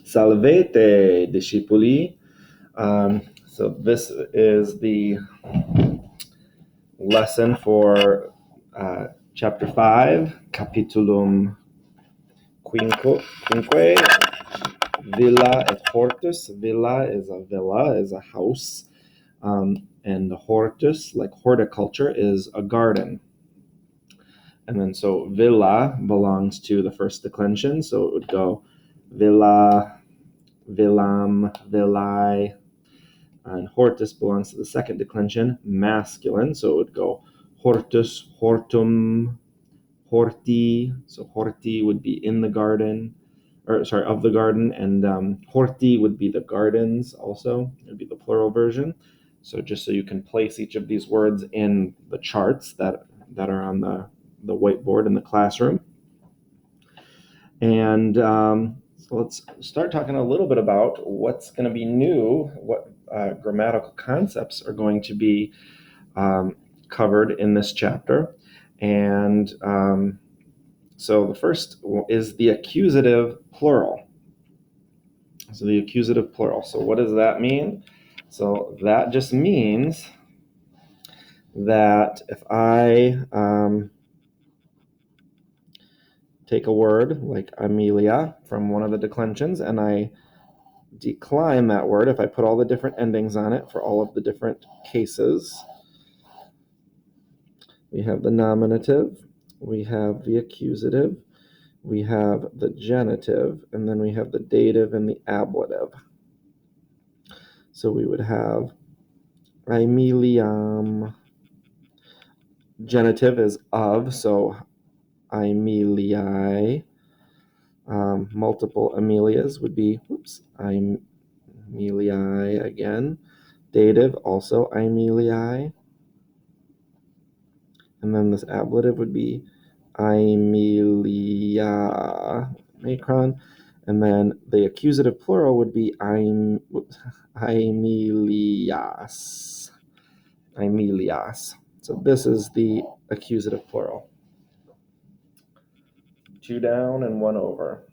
Salvete, discipuli. So this is the lesson for chapter 5, capitulum quinque, villa et hortus. Villa, is a house, and the hortus, like horticulture, is a garden. And then so villa belongs to the first declension, so it would go villa, villam, villae, and hortus belongs to the second declension, masculine, so it would go hortus, hortum, horti. So horti would be in the garden, or sorry, of the garden, and horti would be the gardens also. It would be the plural version. So just so you can place each of these words in the charts that are on the whiteboard in the classroom. And so let's start talking a little bit about what's going to be new, what grammatical concepts are going to be covered in this chapter. And so the first is the accusative plural. So the accusative plural. So what does that mean? So that just means that if I take a word like Amelia from one of the declensions and I decline that word, if I put all the different endings on it for all of the different cases, we have the nominative, we have the accusative, we have the genitive, and then we have the dative and the ablative. So we would have Aemiliam. Genitive is of, so Aemiliae. Multiple Amelias would be, Aemiliae again. Dative, also Aemiliae. And then this ablative would be Aemilia macron. And then the accusative plural would be Aemilias. Aemilias. So this is the accusative plural. 2 down and 1 over.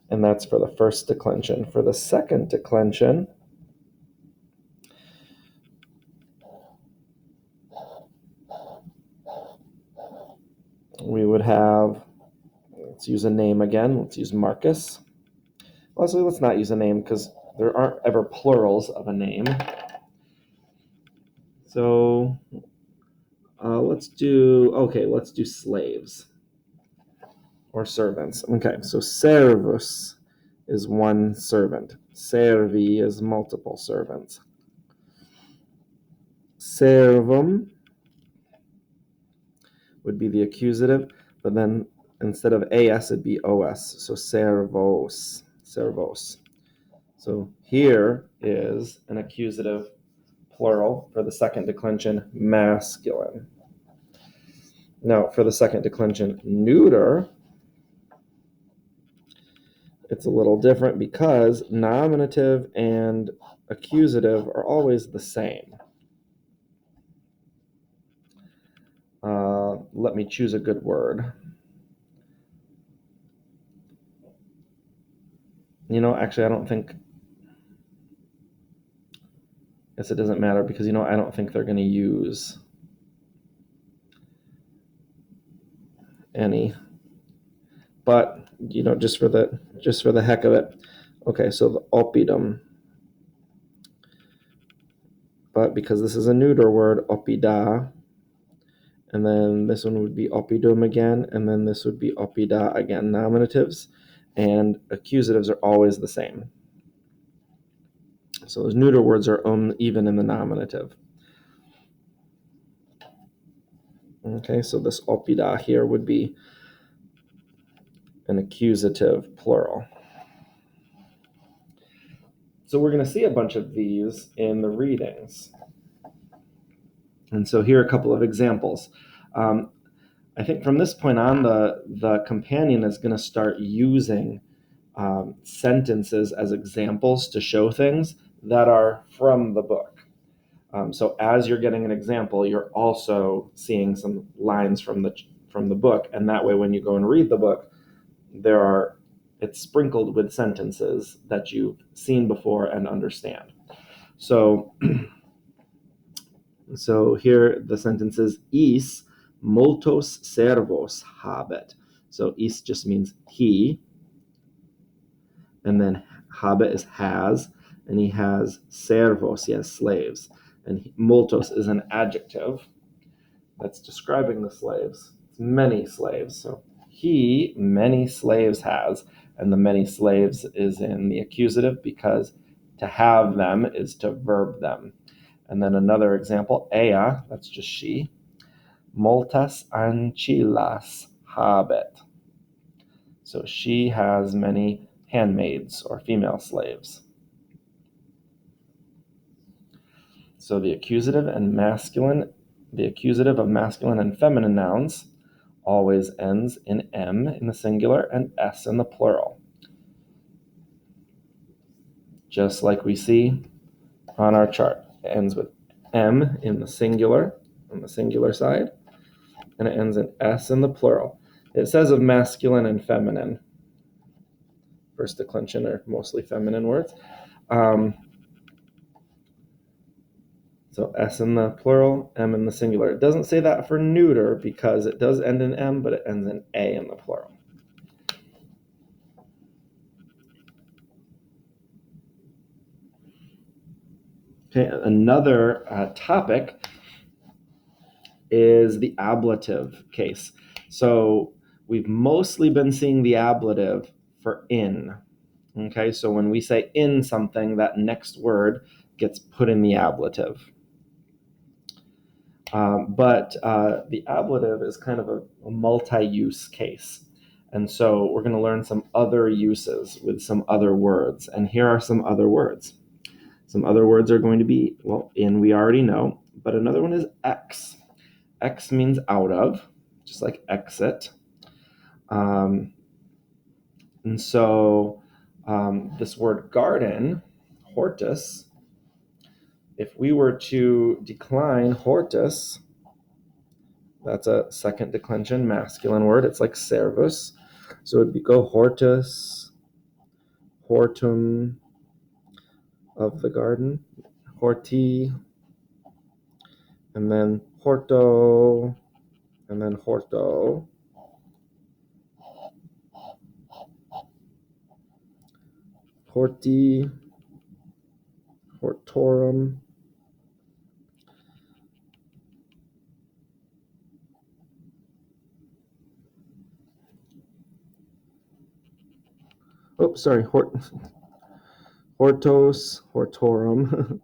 And that's for the first declension. For the second declension, we would have, let's use a name again. Let's use Marcus. Well, actually, let's not use a name because there aren't ever plurals of a name. So let's do slaves or servants. Okay, so servus is one servant. Servi is multiple servants. Servum would be the accusative, but then instead of as, it'd be os. So servos. So here is an accusative plural for the second declension, masculine. Now, for the second declension, neuter, it's a little different because nominative and accusative are always the same. Let me choose a good word. Actually, I don't think, guess it doesn't matter because, I don't think they're going to use any. But, just for the heck of it. Okay, so the oppidum. But because this is a neuter word, oppida, and then this one would be oppidum again, and then this would be oppida again. Nominatives and accusatives are always the same. So those neuter words are even in the nominative. Okay, so this oppida here would be an accusative plural. So we're going to see a bunch of these in the readings. And so here are a couple of examples. I think from this point on, the companion is going to start using sentences as examples to show things that are from the book. So as you're getting an example, you're also seeing some lines from the book, and that way when you go and read the book, there are it's sprinkled with sentences that you've seen before and understand. So, so here the sentence is is multos servos habet. So is just means he, and then habet is has, and he has servos, he has slaves, and multos is an adjective that's describing the slaves. It's many slaves. So he many slaves has, and the many slaves is in the accusative because to have them is to verb them. And then another example, ea, that's just she, multas ancillas habet. So she has many handmaids or female slaves. So the accusative of masculine and feminine nouns always ends in M in the singular and S in the plural. Just like we see on our chart. It ends with M in the singular, on the singular side, and it ends in S in the plural. It says of masculine and feminine. First declension are mostly feminine words. So S in the plural, M in the singular. It doesn't say that for neuter because it does end in M, but it ends in A in the plural. Okay, another topic is the ablative case. So we've mostly been seeing the ablative for in. Okay, so when we say in something, that next word gets put in the ablative. But the ablative is kind of a multi-use case. And so we're going to learn some other uses with some other words. And here are some other words. Some other words are going to be, well, in we already know, but another one is ex. Ex means out of, just like exit. And so this word garden, hortus, if we were to decline hortus, that's a second declension masculine word. It's like servus. So it'd be go hortus, hortum of the garden, horti, and then horto, and then horto. Horti, hortorum. Oh, sorry, hortos, hortorum,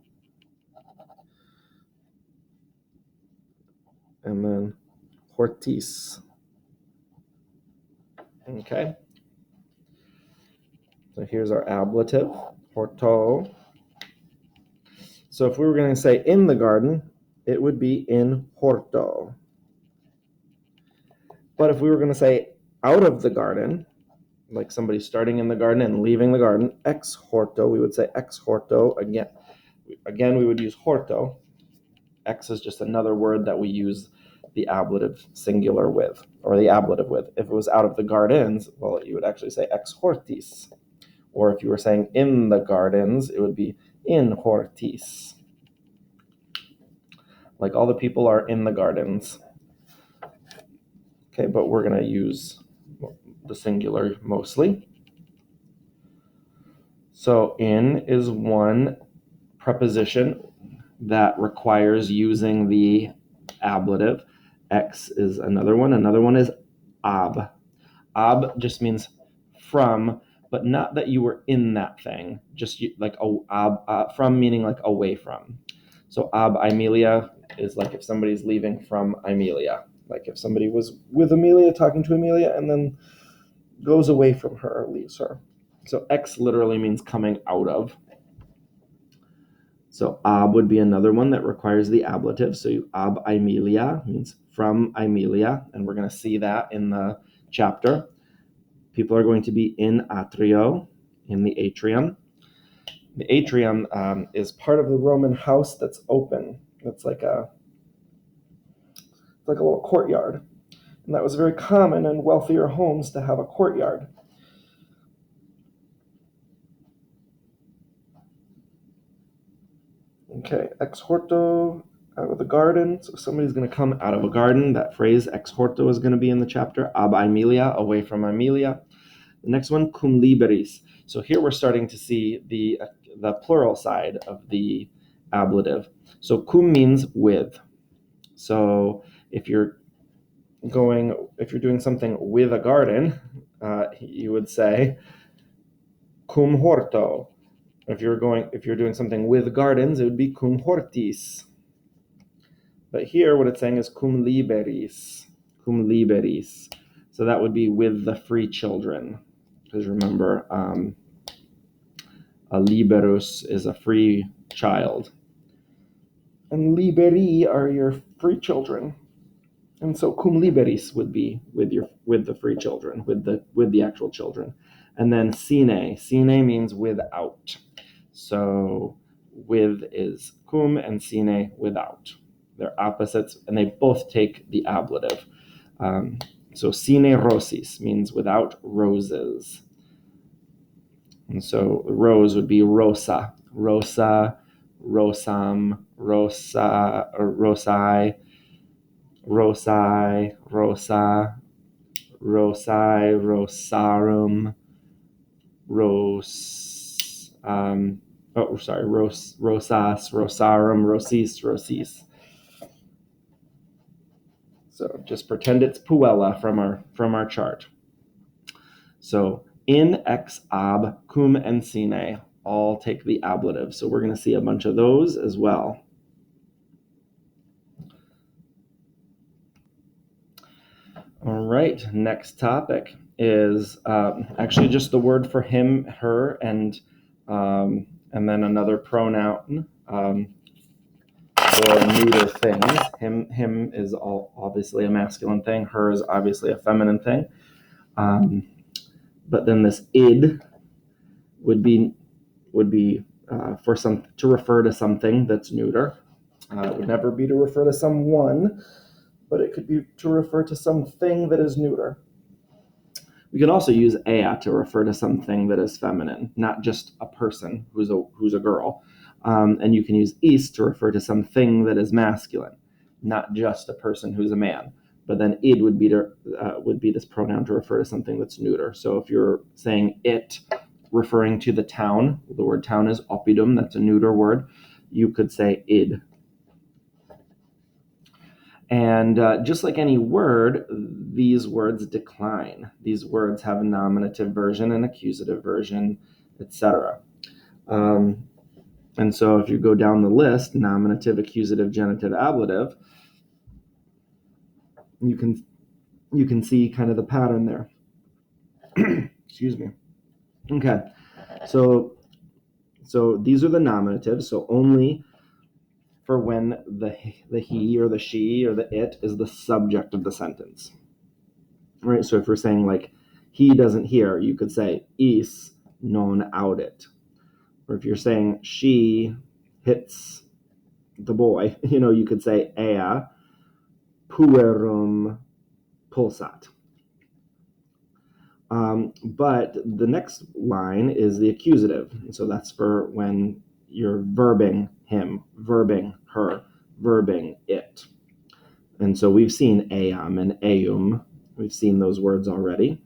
and then hortis. Okay. So here's our ablative, horto. So if we were going to say in the garden, it would be in horto. But if we were going to say out of the garden, like somebody starting in the garden and leaving the garden, ex horto, we would say ex horto again. Again, we would use horto. Ex is just another word that we use the ablative singular with, or the ablative with. If it was out of the gardens, well, you would actually say ex hortis. Or if you were saying in the gardens, it would be in hortis. Like all the people are in the gardens. Okay, but we're going to use the singular mostly. So in is one preposition that requires using the ablative. Ex is another one. Another one is ab. Ab just means from, but not that you were in that thing. Just like from meaning like away from. So ab Amelia is like if somebody's leaving from Amelia. Like if somebody was with Amelia, talking to Amelia, and then goes away from her or leaves her. So ex literally means coming out of. So ab would be another one that requires the ablative. So ab Amelia means from Amelia, and we're going to see that in the chapter. People are going to be in atrio, in the atrium. The atrium is part of the Roman house that's open. It's like a little courtyard. And that was very common in wealthier homes to have a courtyard. Okay, ex horto, out of the garden. So somebody's going to come out of a garden. That phrase, ex horto, is going to be in the chapter. Ab Aemilia, away from Aemilia. The next one, cum liberis. So here we're starting to see the plural side of the ablative. So cum means with. So if you're doing something with a garden, you would say cum horto. If you're doing something with gardens, it would be cum hortis. But here, what it's saying is cum liberis. Cum liberis. So that would be with the free children. Because remember, a liberus is a free child. And liberi are your free children. And so cum liberis would be with the free children, with the actual children. And then sine. Sine means without. So with is cum and sine without. They're opposites, and they both take the ablative. So sine rosis means without roses. And so rose would be rosa, rosa, rosam, rosa, or rosai, rosai, rosa, rosai, rosarum, rosas, rosarum, rosis, rosis. So just pretend it's puella from our chart. So in, ex, ab, cum, and sine all take the ablative. So we're going to see a bunch of those as well. All right, next topic is actually just the word for him, her, and then another pronoun for neuter things. Him is obviously a masculine thing. Her is obviously a feminine thing. But then this id would be to refer to something that's neuter. It would never be to refer to someone, but it could be to refer to something that is neuter. We can also use ea to refer to something that is feminine, not just a person who's a girl. And you can use is to refer to something that is masculine, not just a person who's a man. But then id would be this pronoun to refer to something that's neuter. So if you're saying it, referring to the town, the word town is oppidum, that's a neuter word, you could say id. And just like any word, these words decline. These words have a nominative version, an accusative version, etc. And so if you go down the list, nominative, accusative, genitive, ablative, you can see kind of the pattern there. Excuse me. Okay, so these are the nominatives. So only for when the he or the she or the it is the subject of the sentence. All right, so if we're saying like he doesn't hear, you could say is non audit. Or if you're saying she hits the boy, you could say ea puerum pulsat. But the next line is the accusative. So that's for when you're verbing him, verbing her, verbing it. And so we've seen eam and eum. We've seen those words already.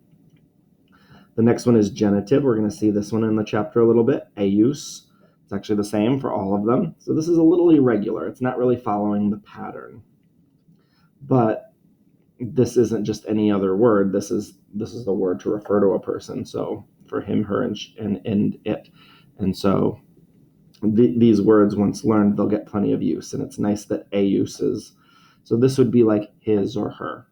The next one is genitive. We're going to see this one in the chapter a little bit. Eius. It's actually the same for all of them. So this is a little irregular. It's not really following the pattern. But this isn't just any other word. This is the word to refer to a person. So for him, her, and it. And so these words, once learned, they'll get plenty of use. And it's nice that eius is. So this would be like his or her.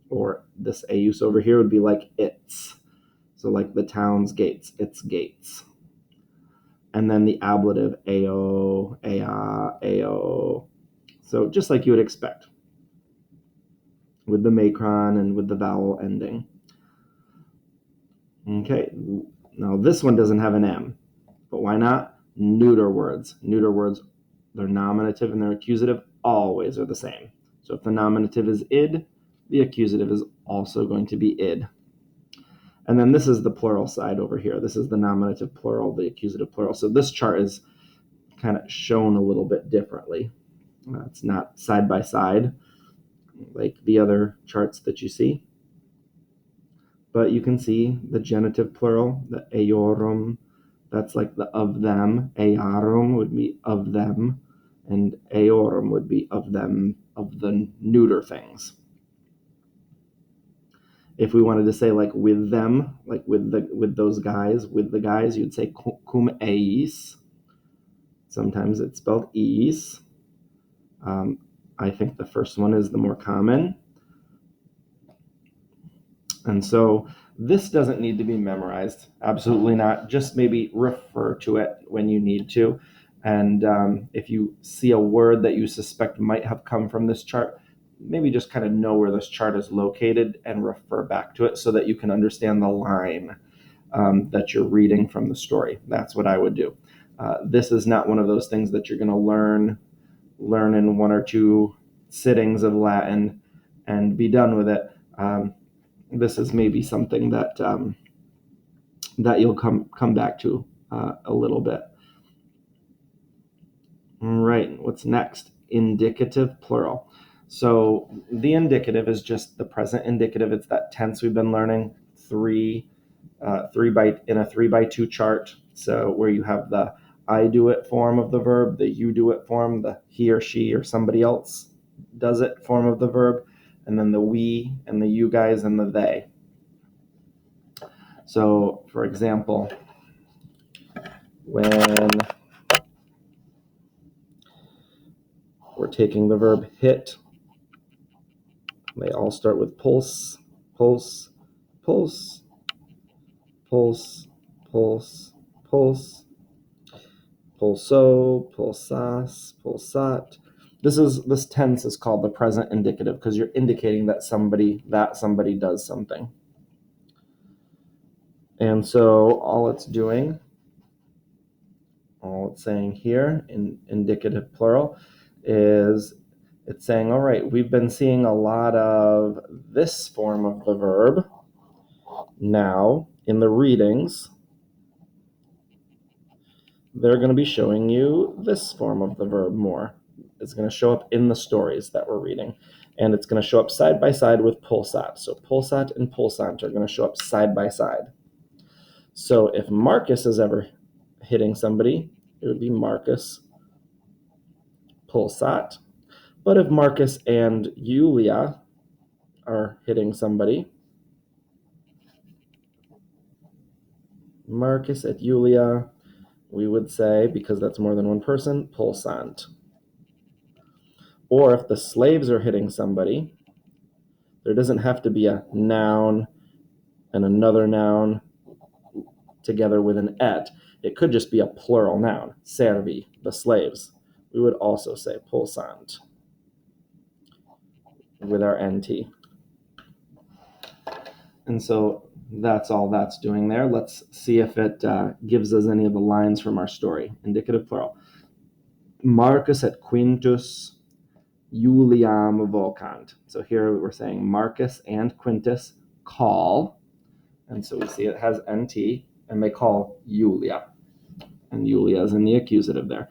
Or this eius over here would be like its. So like the town's gates, its gates. And then the ablative, ao, ea, ao. So just like you would expect, with the macron and with the vowel ending. Okay, now this one doesn't have an M, but why not? Neuter words. Neuter words, their nominative and their accusative always are the same. So if the nominative is id, the accusative is also going to be id. And then this is the plural side over here. This is the nominative plural, the accusative plural. So this chart is kind of shown a little bit differently. It's not side by side like the other charts that you see. But you can see the genitive plural, the eorum, that's like the of them. Earum would be of them, and eorum would be of them, of the neuter things. If we wanted to say like with them, like with those guys, with the guys, you'd say cum eis. Sometimes it's spelled eis. I think the first one is the more common. And so this doesn't need to be memorized. Absolutely not. Just maybe refer to it when you need to. And if you see a word that you suspect might have come from this chart, maybe just kind of know where this chart is located and refer back to it so that you can understand the line that you're reading from the story. That's what I would do. This is not one of those things that you're going to learn in one or two sittings of Latin and be done with it. This is maybe something that that you'll come back to a little bit. All right, what's next? Indicative plural. So the indicative is just the present indicative. It's that tense we've been learning, in a 3x2 chart. So where you have the I do it form of the verb, the you do it form, the he or she or somebody else does it form of the verb, and then the we and the you guys and the they. So, for example, when we're taking the verb hit, they all start with pulse, pulse, pulse, pulse, pulse, pulse, pulso, pulsas, pulsat. This tense is called the present indicative because you're indicating that somebody does something. And so all it's saying here in indicative plural is it's saying, all right, we've been seeing a lot of this form of the verb. Now, in the readings, they're going to be showing you this form of the verb more. It's going to show up in the stories that we're reading. And it's going to show up side by side with pulsat. So pulsat and pulsant are going to show up side by side. So if Marcus is ever hitting somebody, it would be Marcus pulsat. But if Marcus and Julia are hitting somebody, Marcus at Julia, we would say, because that's more than one person, pulsant. Or if the slaves are hitting somebody, there doesn't have to be a noun and another noun together with an et. It could just be a plural noun, servi, the slaves. We would also say pulsant with our nt. And so that's all that's doing there. Let's see if it gives us any of the lines from our story. Indicative plural. Marcus et Quintus Juliam vocant. So here we're saying Marcus and Quintus call. And so we see it has nt, and they call Julia. And Julia is in the accusative there.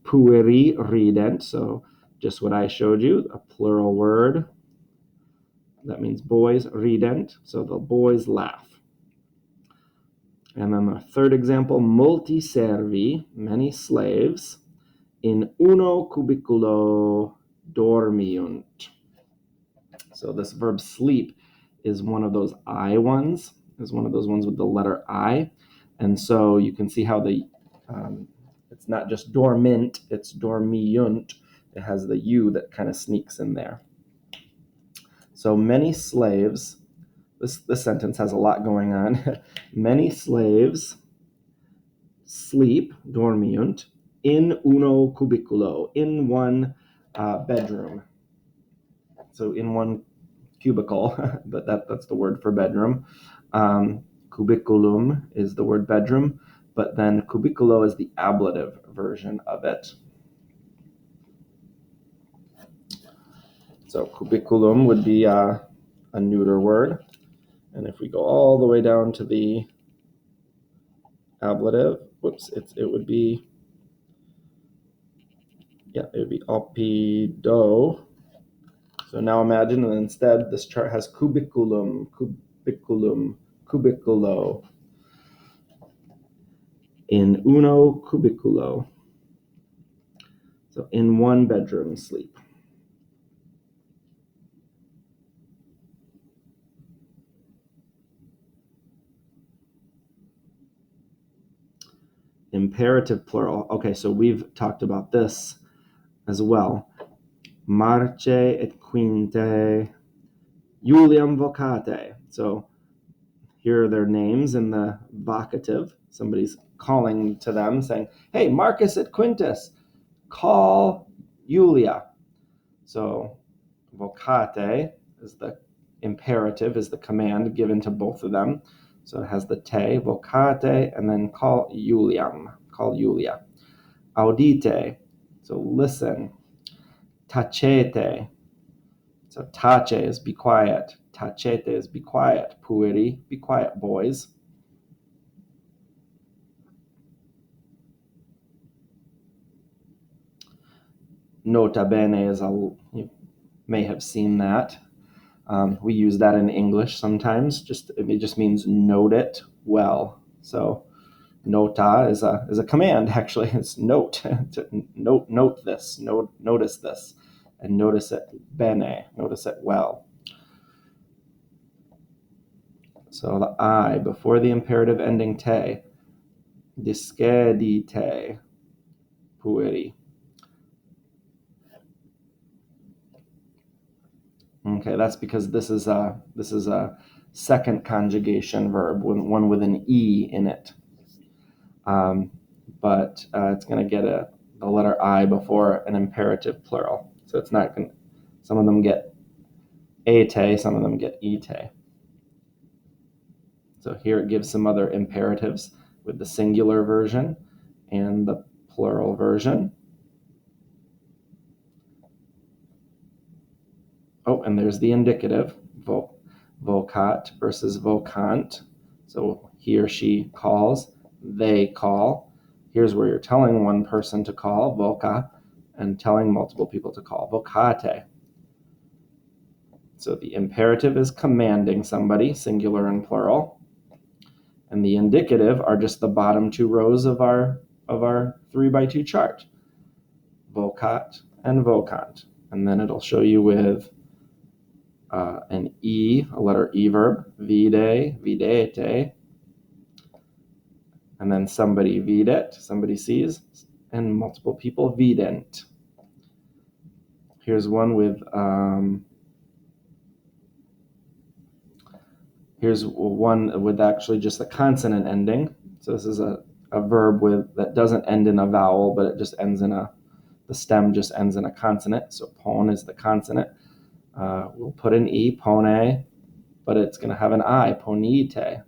Pueri rident, so just what I showed you, a plural word. That means boys, rident, so the boys laugh. And then the third example, multi servi, many slaves, in uno cubiculo dormiunt. So this verb sleep is one of those I ones, is one of those ones with the letter I. And so you can see how it's not just dormint, it's dormiunt. It has the U that kind of sneaks in there. So many slaves, this sentence has a lot going on. Many slaves sleep, dormiunt, in uno cubiculo, in one bedroom. So in one cubicle, but that's the word for bedroom. Cubiculum is the word bedroom, but then cubiculo is the ablative version of it. So cubiculum would be a neuter word. And if we go all the way down to the ablative, it would be Yeah, it would be opido. So now imagine that instead this chart has cubiculum, cubiculum, cubiculo. In uno cubiculo. So in one bedroom sleep. Imperative plural. Okay, so we've talked about this as well. Marce et quinte Juliam vocate. So here are their names in the vocative. Somebody's calling to them saying, hey, Marcus et Quintus, call Julia. So vocate is the imperative, is the command given to both of them. So it has the te, vocate, and then call Juliam, call Julia. Audite, so listen. Tacete, so tace is be quiet. Tacete is be quiet. Pueri, be quiet, boys. Nota bene is you may have seen that. We use that in English sometimes. It just means note it well. So nota is a command. Actually, it's note. Note this. Notice this, and notice it bene. Notice it well. So the I before the imperative ending te. Discedite pueri. Okay, that's because this is a second conjugation verb, one with an e in it. But it's going to get the letter I before an imperative plural. So it's not going to, some of them get ete, some of them get ite. So here it gives some other imperatives with the singular version and the plural version. Oh, and there's the indicative, vocat versus vocant. So he or she calls, they call. Here's where you're telling one person to call, voca, and telling multiple people to call, vocate. So the imperative is commanding somebody, singular and plural. And the indicative are just the bottom two rows of our 3x2 chart, vocat and vocant. And then it'll show you with an E, a letter E verb, vide, videte, and then somebody videt, somebody sees, and multiple people vident. Here's one with actually just a consonant ending. So this is a verb that doesn't end in a vowel, but it just ends in the stem just ends in a consonant. So pon is the consonant. We'll put an E, pone, but it's going to have an I, ponite, and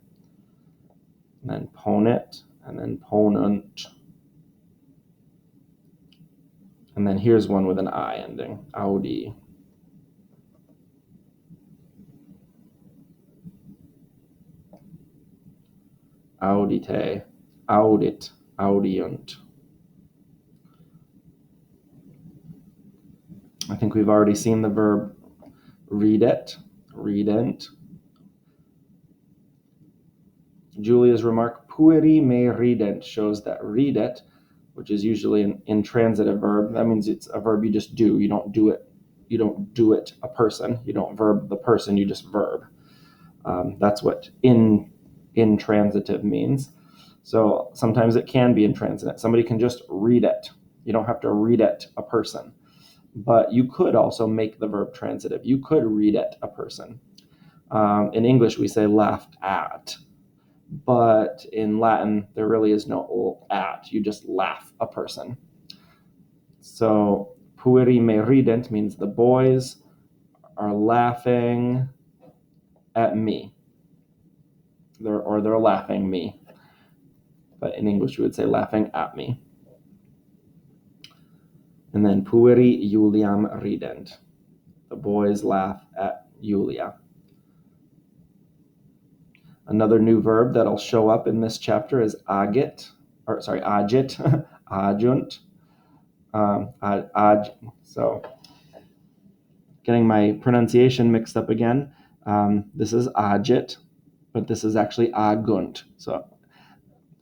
then ponet, and then ponunt. And then here's one with an I ending, audi. Audite, audit, audiunt. I think we've already seen the verb redet, redent. Julia's remark, pueri me rident, shows that redet, which is usually an intransitive verb, that means it's a verb you just do. You don't do it a person. You don't verb the person, you just verb. That's what intransitive means. So sometimes it can be intransitive. Somebody can just read it. You don't have to read it a person. But you could also make the verb transitive. You could read it a person. In English, we say laughed at. But in Latin, there really is no at. You just laugh a person. So pueri me rident means the boys are laughing at me. They're laughing me. But in English, we would say laughing at me. And then pueri Juliam rident. The boys laugh at Julia. Another new verb that'll show up in this chapter is agit, adunt. So getting my pronunciation mixed up again. This is agit, but this is actually agunt. So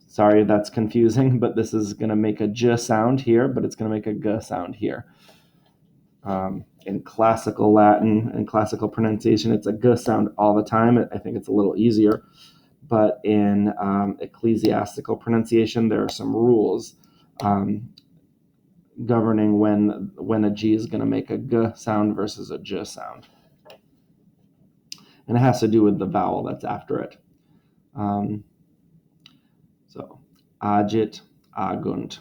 sorry that's confusing, but this is going to make a j sound here, but it's going to make a g sound here. In classical Latin and classical pronunciation, it's a g sound all the time. I think it's a little easier. But in ecclesiastical pronunciation, there are some rules governing when a G is going to make a G sound versus a J sound. And it has to do with the vowel that's after it. So, agit, agunt.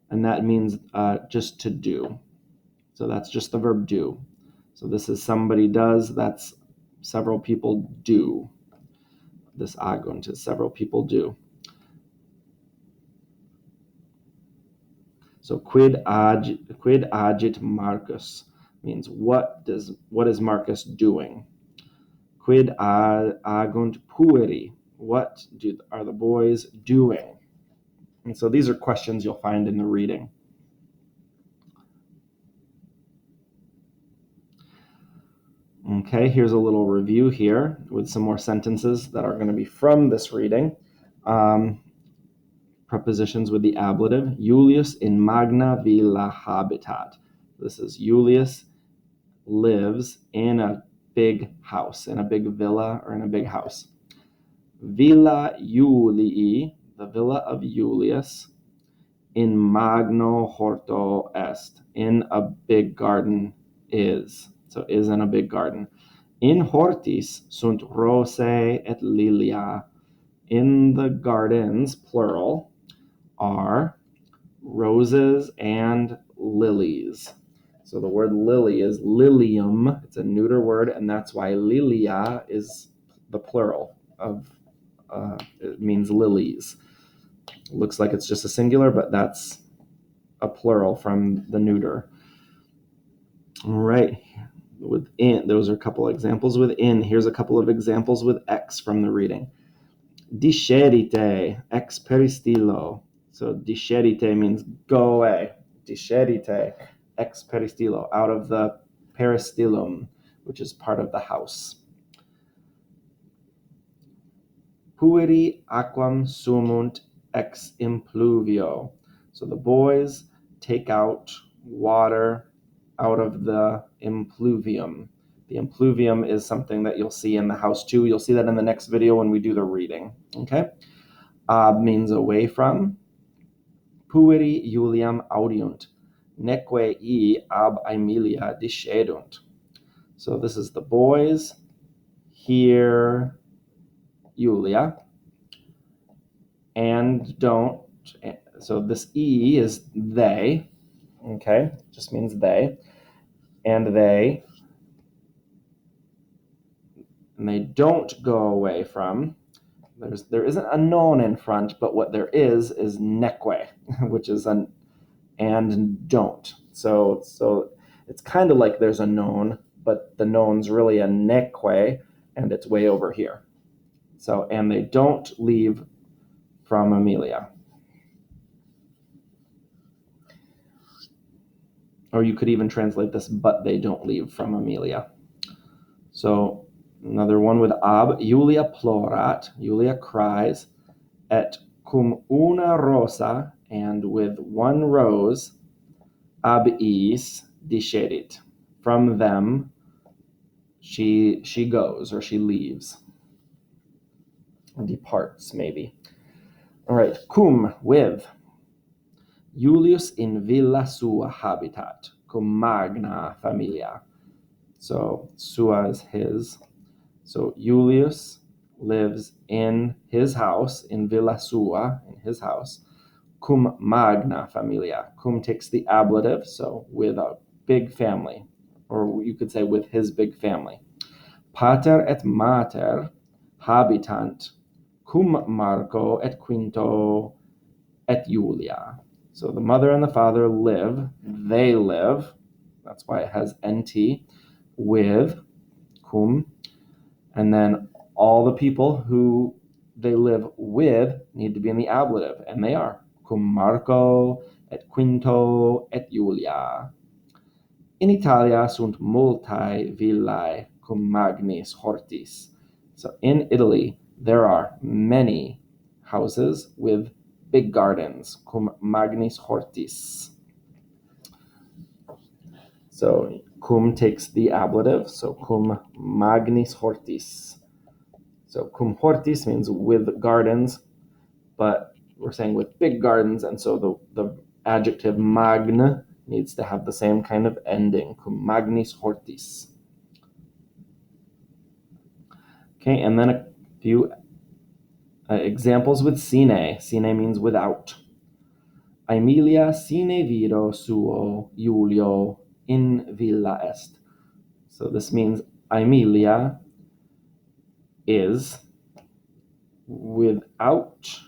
And that means just to do. So that's just the verb do. So this is somebody does, that's several people do. This agunt is several people do. So quid agit Marcus means what is Marcus doing? Quid agunt pueri, what are the boys doing? And so these are questions you'll find in the reading. Okay, here's a little review here with some more sentences that are going to be from this reading. Prepositions with the ablative. Julius in magna villa habitat. This is Julius lives in a big house, in a big villa or in a big house. Villa Julii, the villa of Julius, in magno horto est, in a big garden is. So is in a big garden. In hortis sunt rosae et lilia. In the gardens, plural, are roses and lilies. So the word lily is lilium. It's a neuter word, and that's why lilia is the plural of, it means lilies. It looks like it's just a singular, but that's a plural from the neuter. All right. With in, those are a couple of examples with in. Here's a couple of examples with ex from the reading. Discerite ex peristilo. So discerite means go away. Discerite ex peristilo, out of the peristylum, which is part of the house. Pueri aquam sumunt ex impluvio. So the boys take out water out of the impluvium. The impluvium is something that you'll see in the house too. You'll see that in the next video when we do the reading. Okay? Ab means away from. Pueri Juliam audiunt, neque ab Aemilia discedunt. So this is the boys hear Julia and don't. So this E is they, okay? Just means they. And they don't go away from. There isn't a non in front, but what there is neque, which is an and don't. So it's kind of like there's a non, but the non's really a neque, and it's way over here. So, and they don't leave from Aemilia. Or you could even translate this, but they don't leave from Aemilia. So another one with ab, Julia plorat, Julia cries, et cum una rosa, and with one rose, ab is discedit. From them, she goes, or she leaves. Departs, maybe. All right, cum, with. Julius in villa sua habitat, cum magna familia. So sua is his. So Julius lives in his house, in villa sua, in his house, cum magna familia. Cum takes the ablative, so with a big family, or you could say with his big family. Pater et mater habitant cum Marco et Quinto et Julia. So the mother and the father live, they live, that's why it has nt, with cum, and then all the people who they live with need to be in the ablative, and they are cum Marco, et Quinto, et Julia. In Italia sunt multae villae cum magnis hortis. So in Italy, there are many houses with big gardens, cum magnis hortis. So cum takes the ablative, so cum magnis hortis. So cum hortis means with gardens, but we're saying with big gardens, and so the adjective magna needs to have the same kind of ending, cum magnis hortis. Okay, and then a few examples with sine. Sine means without. Aemilia sine viro suo Julio in villa est. So this means Aemilia is without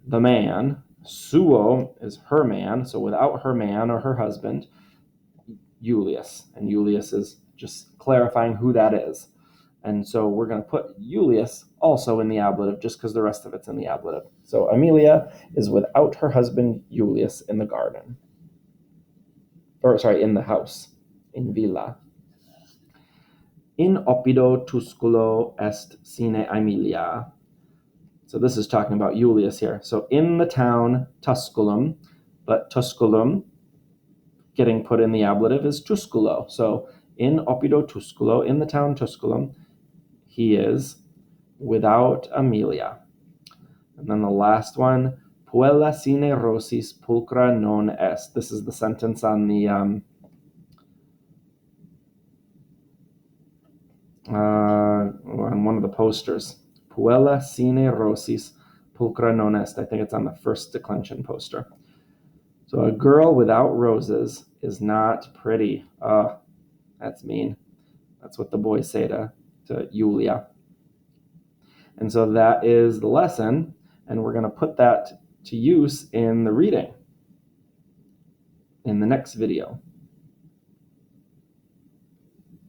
the man. Suo is her man, so without her man or her husband, Julius. And Julius is just clarifying who that is. And so we're going to put Julius also in the ablative just because the rest of it's in the ablative. So Aemilia is without her husband Julius in the garden. In the house, in villa. In oppido Tusculo est sine Aemilia. So this is talking about Julius here. So in the town Tusculum, but Tusculum getting put in the ablative is Tusculo. So in oppido Tusculo, in the town Tusculum, he is without Aemilia. And then the last one, puella sine rosis pulchra non est. This is the sentence on the on one of the posters. Puella sine rosis pulchra non est. I think it's on the first declension poster. So a girl without roses is not pretty. That's mean. That's what the boys say to Julia. And so that is the lesson, and we're going to put that to use in the reading in the next video.